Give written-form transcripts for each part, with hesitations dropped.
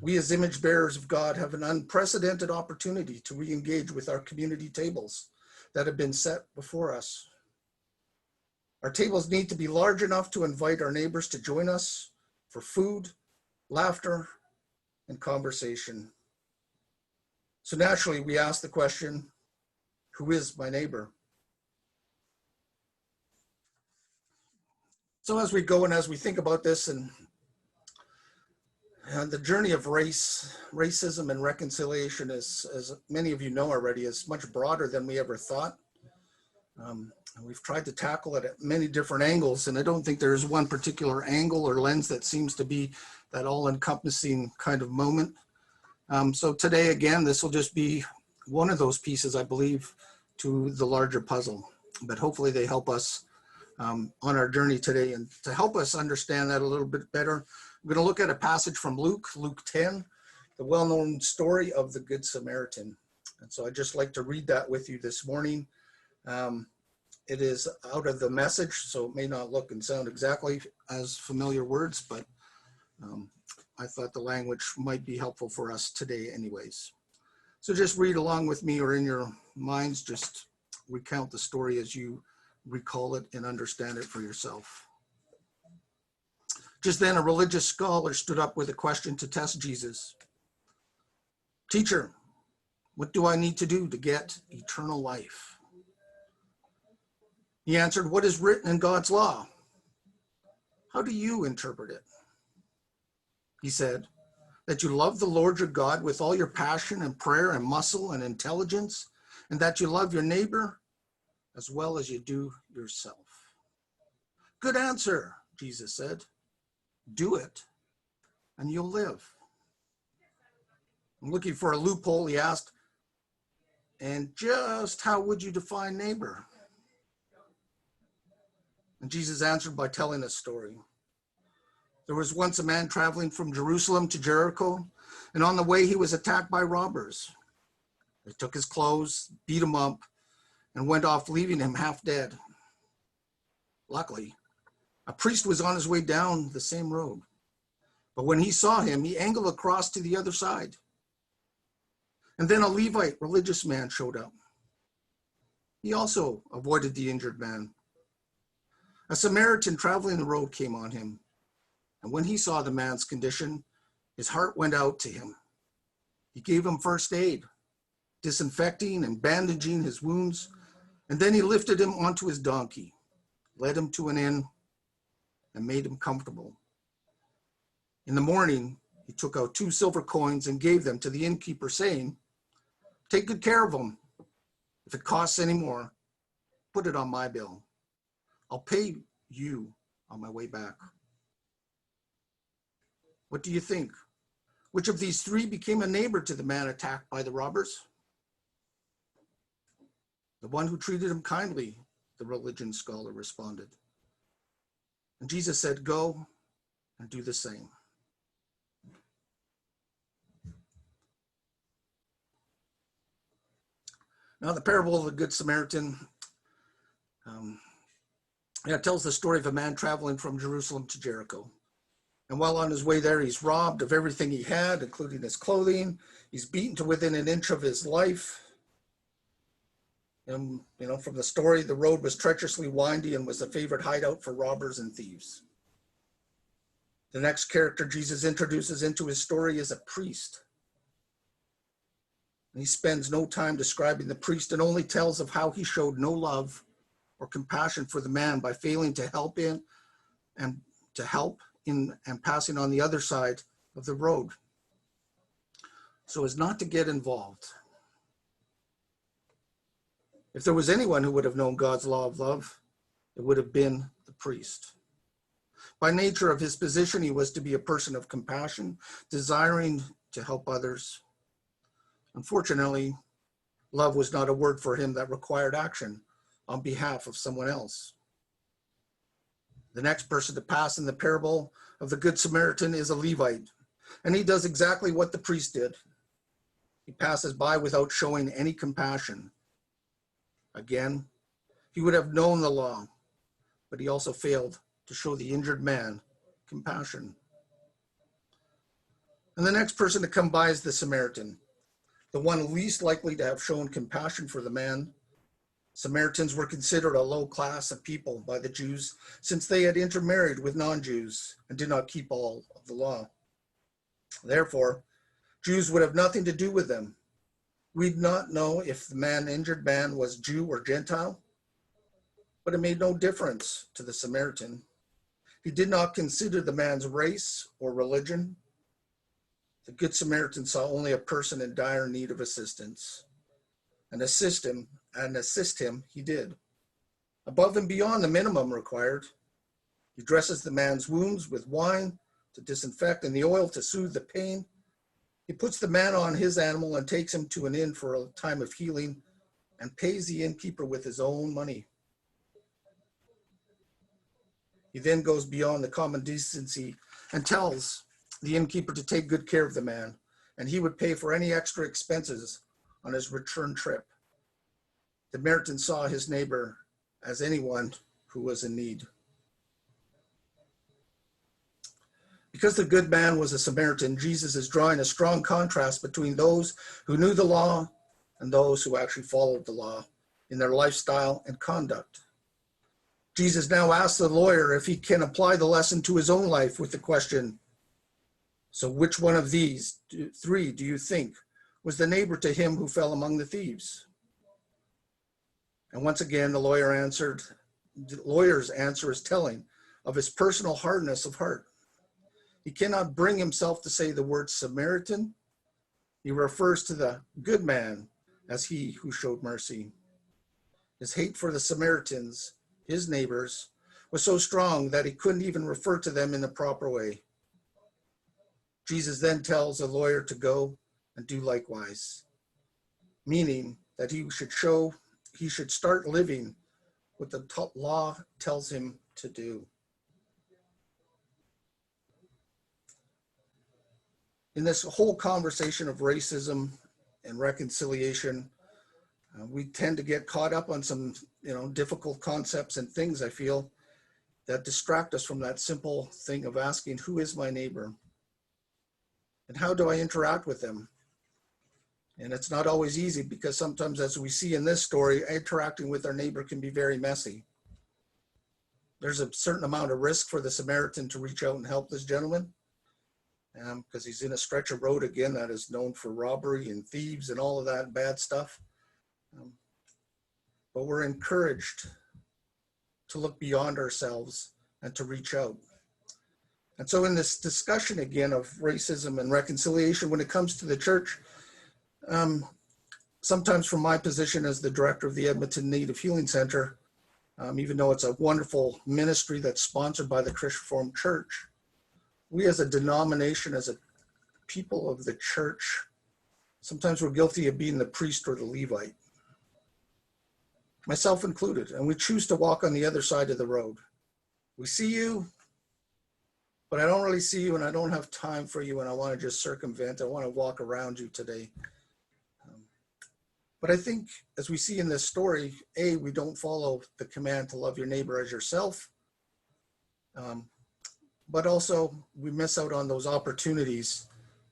We as image bearers of God have an unprecedented opportunity to re-engage with our community tables that have been set before us. Our tables need to be large enough to invite our neighbors to join us for food, laughter, and conversation. So naturally, we ask the question, who is my neighbor? So as we go and as we think about this and the journey of racism and reconciliation is, as many of you know already, is much broader than we ever thought. We've tried to tackle it at many different angles, and I don't think there's one particular angle or lens that seems to be that all-encompassing kind of moment. So today, again, this will just be one of those pieces, I believe, to the larger puzzle. But hopefully they help us on our journey today. And to help us understand that a little bit better, I'm going to look at a passage from Luke 10, the well-known story of the Good Samaritan. And so I'd just like to read that with you this morning. It is out of the Message, so it may not look and sound exactly as familiar words, but I thought the language might be helpful for us today anyways. So just read along with me, or in your minds, just recount the story as you recall it and understand it for yourself. Just then, a religious scholar stood up with a question to test Jesus. "Teacher, what do I need to do to get eternal life?" He answered, "What is written in God's law? How do you interpret it?" He said, "That you love the Lord your God with all your passion and prayer and muscle and intelligence, and that you love your neighbor as well as you do yourself." "Good answer," Jesus said. "Do it, and you'll live." And looking for a loophole, he asked, "And just how would you define neighbor?" And Jesus answered by telling a story. There was once a man traveling from Jerusalem to Jericho, and on the way he was attacked by robbers. They took his clothes, beat him up, and went off, leaving him half dead. Luckily, a priest was on his way down the same road. But when he saw him, he angled across to the other side. And then a Levite religious man showed up. He also avoided the injured man. A Samaritan traveling the road came on him. And when he saw the man's condition, his heart went out to him. He gave him first aid, disinfecting and bandaging his wounds, and then he lifted him onto his donkey, led him to an inn, and made him comfortable. In the morning, he took out 2 silver coins and gave them to the innkeeper, saying, "Take good care of him. If it costs any more, put it on my bill. I'll pay you on my way back." What do you think? Which of these 3 became a neighbor to the man attacked by the robbers? "The one who treated him kindly," the religion scholar responded. And Jesus said, "Go and do the same." Now, the parable of the Good Samaritan tells the story of a man traveling from Jerusalem to Jericho. And while on his way there, he's robbed of everything he had, including his clothing. He's beaten to within an inch of his life. And, from the story, the road was treacherously windy and was a favorite hideout for robbers and thieves. The next character Jesus introduces into his story is a priest. And he spends no time describing the priest and only tells of how he showed no love or compassion for the man by failing to help in and passing on the other side of the road, so as not to get involved. If there was anyone who would have known God's law of love, it would have been the priest. By nature of his position, he was to be a person of compassion, desiring to help others. Unfortunately, love was not a word for him that required action on behalf of someone else. The next person to pass in the parable of the Good Samaritan is a Levite, and he does exactly what the priest did. He passes by without showing any compassion. Again, he would have known the law, but he also failed to show the injured man compassion. And the next person to come by is the Samaritan, the one least likely to have shown compassion for the man. Samaritans were considered a low class of people by the Jews since they had intermarried with non-Jews and did not keep all of the law. Therefore, Jews would have nothing to do with them. We'd not know if the injured man was Jew or Gentile, but it made no difference to the Samaritan. He did not consider the man's race or religion. The Good Samaritan saw only a person in dire need of assistance, and assist him he did. Above and beyond the minimum required, he dresses the man's wounds with wine to disinfect and the oil to soothe the pain. He puts the man on his animal and takes him to an inn for a time of healing and pays the innkeeper with his own money. He then goes beyond the common decency and tells the innkeeper to take good care of the man, and he would pay for any extra expenses on his return trip. The Samaritan saw his neighbor as anyone who was in need. Because the good man was a Samaritan, Jesus is drawing a strong contrast between those who knew the law and those who actually followed the law in their lifestyle and conduct. Jesus now asks the lawyer if he can apply the lesson to his own life with the question, so which one of these three do you think was the neighbor to him who fell among the thieves? And once again, the lawyer's answer is telling of his personal hardness of heart. He cannot bring himself to say the word Samaritan. He refers to the good man as he who showed mercy. His hate for the Samaritans, his neighbors, was so strong that he couldn't even refer to them in the proper way. Jesus then tells the lawyer to go and do likewise, meaning that he should start living what the law tells him to do. In this whole conversation of racism and reconciliation, we tend to get caught up on some, difficult concepts and things, I feel, that distract us from that simple thing of asking, who is my neighbor? And how do I interact with them? And it's not always easy because sometimes, as we see in this story, interacting with our neighbor can be very messy. There's a certain amount of risk for the Samaritan to reach out and help this gentleman, because he's in a stretch of road again that is known for robbery and thieves and all of that bad stuff. But we're encouraged to look beyond ourselves and to reach out. And so in this discussion again of racism and reconciliation, when it comes to the church, sometimes from my position as the director of the Edmonton Native Healing Center, even though it's a wonderful ministry that's sponsored by the Christian Reformed Church, we as a denomination, as a people of the church, sometimes we're guilty of being the priest or the Levite, myself included, and we choose to walk on the other side of the road. We see you, but I don't really see you, and I don't have time for you, and I want to just circumvent. I want to walk around you today. But I think, as we see in this story, we don't follow the command to love your neighbor as yourself, but also we miss out on those opportunities,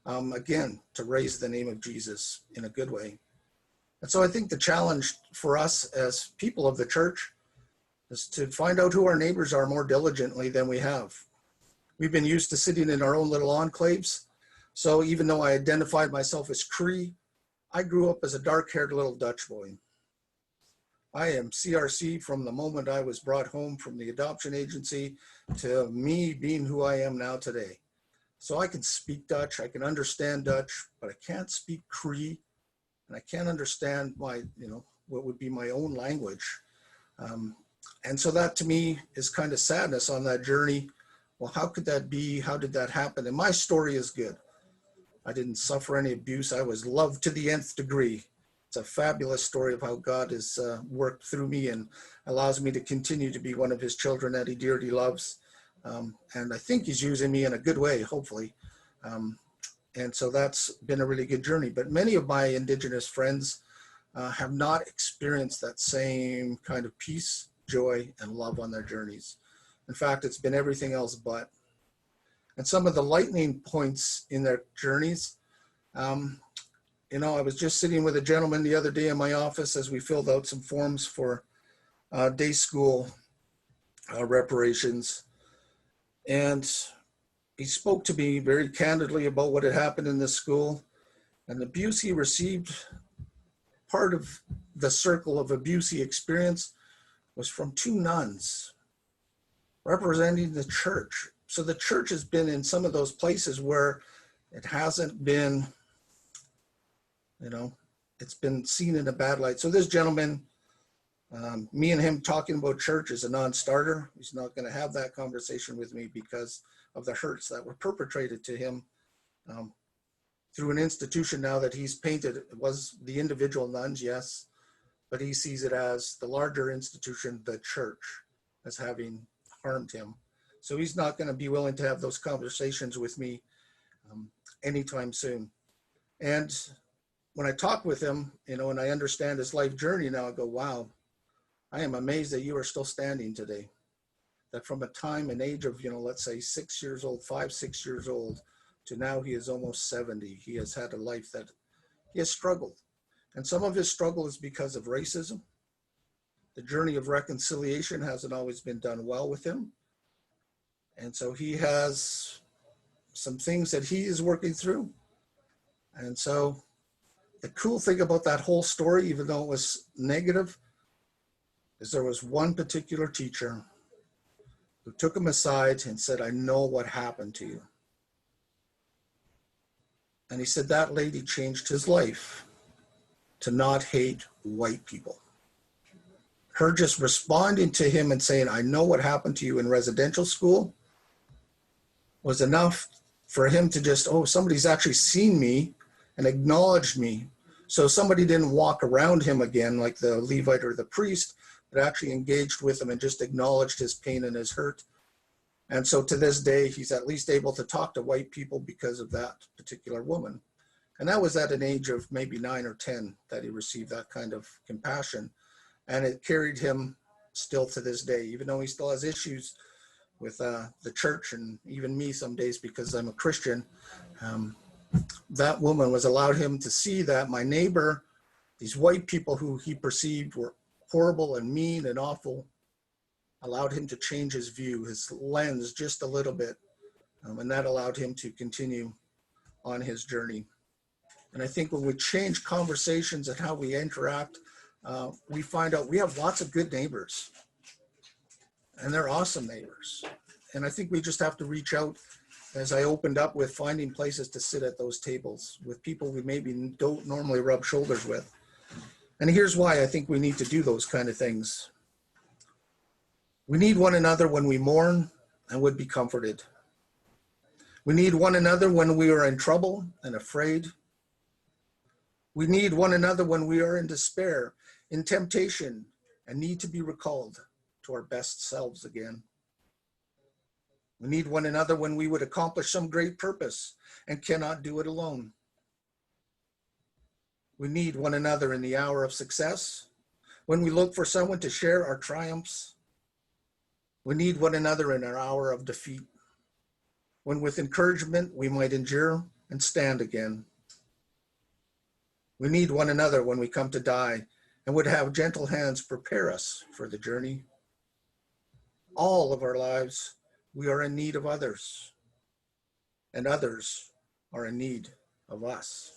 again, to raise the name of Jesus in a good way. And so I think the challenge for us as people of the church is to find out who our neighbors are more diligently than we have. We've been used to sitting in our own little enclaves. So even though I identified myself as Cree, I grew up as a dark-haired little Dutch boy. I am CRC from the moment I was brought home from the adoption agency to me being who I am now today. So I can speak Dutch, I can understand Dutch, but I can't speak Cree, and I can't understand what would be my own language. And so that to me is kind of sadness on that journey. Well, how could that be? How did that happen? And my story is good. I didn't suffer any abuse. I was loved to the nth degree. It's a fabulous story of how God has worked through me and allows me to continue to be one of his children that he dearly loves. And I think he's using me in a good way, hopefully. And so that's been a really good journey. But many of my Indigenous friends have not experienced that same kind of peace, joy, and love on their journeys. In fact, it's been everything else but. and some of the lightning points in their journeys. I was just sitting with a gentleman the other day in my office as we filled out some forms for day school reparations. And he spoke to me very candidly about what had happened in this school and the abuse he received. Part of the circle of abuse he experienced was from two nuns representing the church. So the church has been in some of those places where it hasn't been, it's been seen in a bad light. So this gentleman, me and him talking about church is a non-starter. He's not going to have that conversation with me because of the hurts that were perpetrated to him through an institution now that he's painted. It was the individual nuns, yes, but he sees it as the larger institution, the church, as having harmed him. So he's not going to be willing to have those conversations with me anytime soon. And when I talk with him, and I understand his life journey now, I go, wow, I am amazed that you are still standing today. That from a time and age of, let's say 6 years old, 5, 6 years old, to now he is almost 70. He has had a life that he has struggled. And some of his struggle is because of racism. The journey of reconciliation hasn't always been done well with him. And so he has some things that he is working through. And so the cool thing about that whole story, even though it was negative, is there was one particular teacher who took him aside and said, I know what happened to you. And he said that lady changed his life to not hate white people. Her just responding to him and saying, I know what happened to you in residential school was enough for him to just, somebody's actually seen me and acknowledged me. So somebody didn't walk around him again like the Levite or the priest, but actually engaged with him and just acknowledged his pain and his hurt. And so to this day, he's at least able to talk to white people because of that particular woman. And that was at an age of maybe 9 or 10 that he received that kind of compassion. And it carried him still to this day, even though he still has issues with the church and even me some days because I'm a Christian. That woman was allowed him to see that my neighbor, these white people who he perceived were horrible and mean and awful, allowed him to change his view, his lens just a little bit. And that allowed him to continue on his journey. And I think when we change conversations and how we interact, we find out we have lots of good neighbors. And they're awesome neighbors. And I think we just have to reach out, as I opened up with, finding places to sit at those tables with people we maybe don't normally rub shoulders with. And here's why I think we need to do those kind of things. We need one another when we mourn and would be comforted. We need one another when we are in trouble and afraid. We need one another when we are in despair, in temptation, and need to be recalled to our best selves again. We need one another when we would accomplish some great purpose and cannot do it alone. We need one another in the hour of success, when we look for someone to share our triumphs. We need one another in our hour of defeat, when with encouragement we might endure and stand again. We need one another when we come to die and would have gentle hands prepare us for the journey. All of our lives, we are in need of others, and others are in need of us.